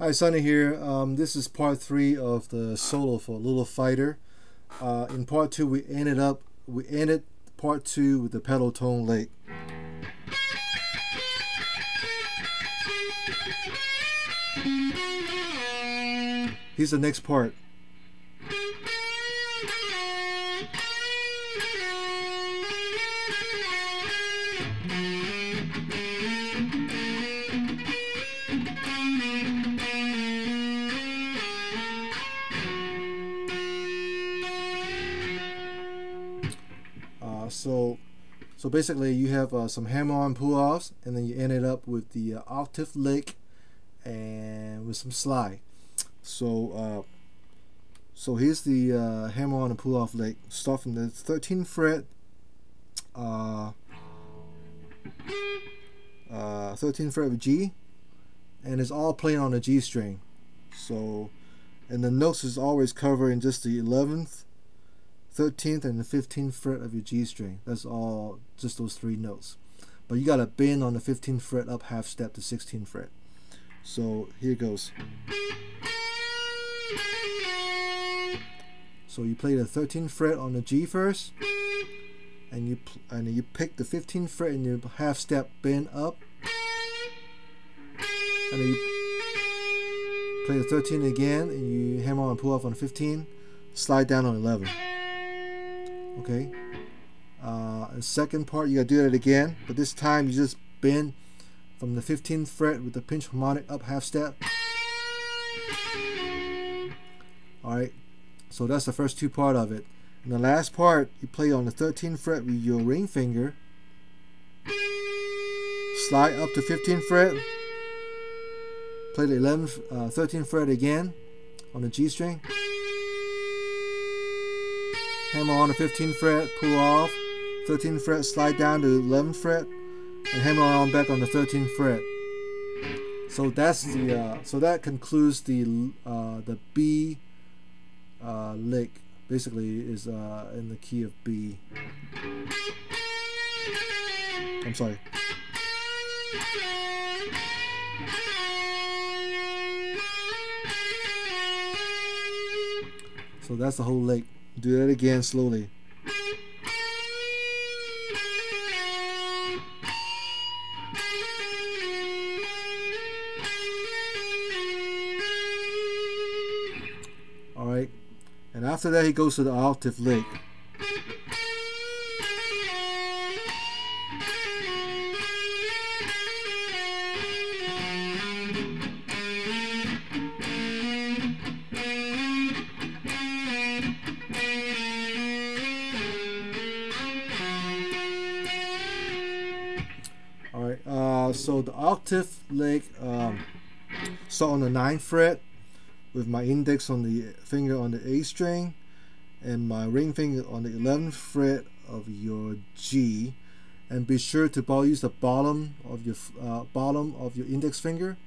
Hi, Sonny here. This is part 3 of the solo for Little Fighter. In part 2, we ended part 2 with the pedal tone lick. Here's the next part. So basically you have some hammer-on pull-offs, and then you ended up with the octave lick and with some slide. So here's the hammer-on and pull-off lick. Start from the 13th fret, 13th fret of G, and it's all playing on the G string. So, and the notes is always covering just the 11th, 13th, and the 15th fret of your G string. That's all, just those 3 notes. But you got to bend on the 15th fret up half step to 16th fret. So here goes. So you play the 13th fret on the G first, and you pick the 15th fret and you half step bend up, and then you play the 13 again and you hammer on and pull off on the 15, slide down on 11. Okay. The second part, you gotta do that again, but this time you just bend from the 15th fret with the pinch harmonic up half step. Alright, so that's the first 2 part of it. And the last part, you play on the 13th fret with your ring finger, slide up to 15th fret, play the 13th fret again on the G string, hammer on the 15th fret, pull off, 13th fret, slide down to 11th fret, and hammer on back on the 13th fret. So that's the so that concludes the B lick. Basically, is in the key of B. I'm sorry. So that's the whole lick. Do that again slowly. Alright, and after that he goes to the octave lick. So the octave lick, start on the 9th fret with my index on the finger on the A string and my ring finger on the 11th fret of your G, and be sure to use the bottom of your index finger,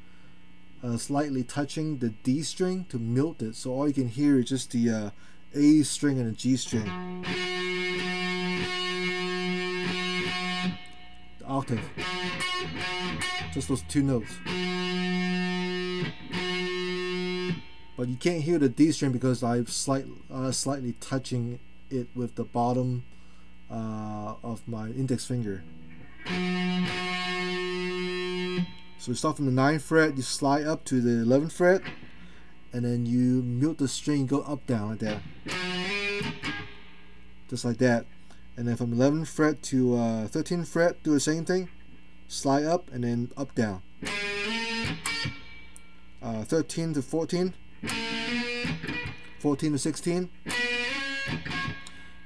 slightly touching the D string to mute it. So all you can hear is just the A string and the G string. The octave. Just those 2 notes. But you can't hear the D string because I'm slightly touching it with the bottom of my index finger. So you start from the 9th fret, you slide up to the 11th fret, and then you mute the string, go up down like that. Just like that. And then from 11th fret to 13th fret, do the same thing. Slide up and then up down. 13 to 14, 14 to 16,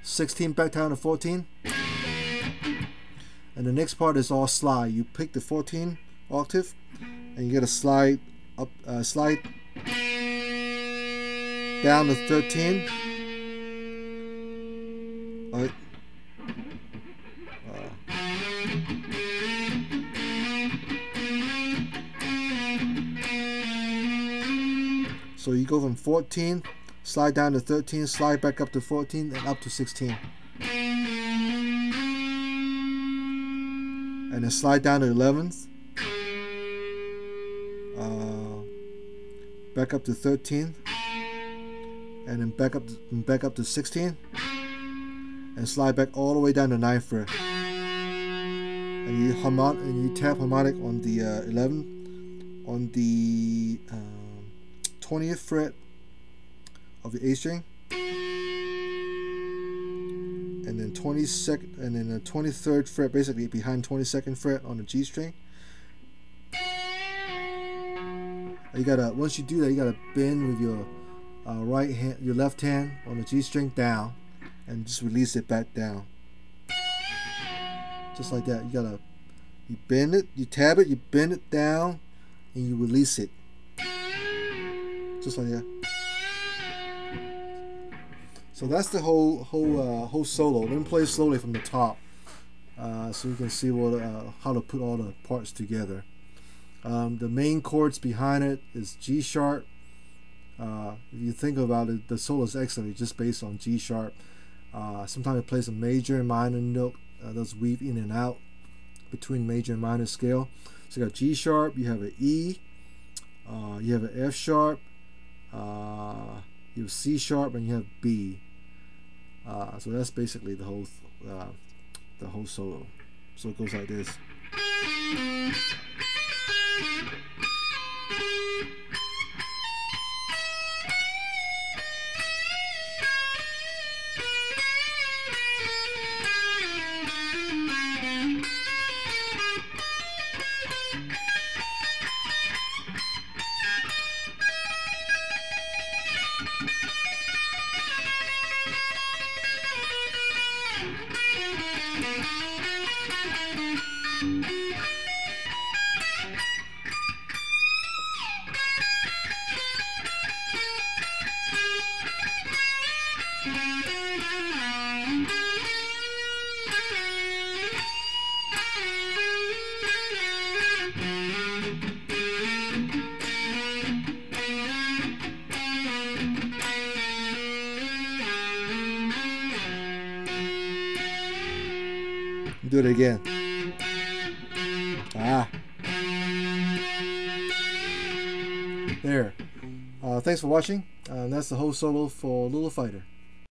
16 back down to 14, and the next part is all slide. You pick the 14 octave and you get a slide up, slide down to 13. All right. So you go from 14, slide down to 13, slide back up to 14, and up to 16. And then slide down to 11th. back up to 13, and then back up to 16, and slide back all the way down to 9th fret. And you tap harmonic on the 11, on the 20th fret of the A string, and then 22nd, and then the 23rd fret, basically behind 22nd fret on the G string. You gotta, once you do that, you gotta bend with your right hand, your left hand on the G string down, and just release it back down, just like that. You bend it, you tab it, you bend it down, and you release it, just like that. So that's the whole solo. Let me play slowly from the top, so you can see what how to put all the parts together. The main chords behind it is G sharp. If you think about it, the solo is actually just based on G sharp. Sometimes it plays a major and minor note. Those weave in and out between major and minor scale. So you got G sharp, you have an E, you have an F sharp, you have C sharp, and you have B. So that's basically the whole solo. So it goes like this. Do it again. There. Thanks for watching. That's the whole solo for Little Fighter.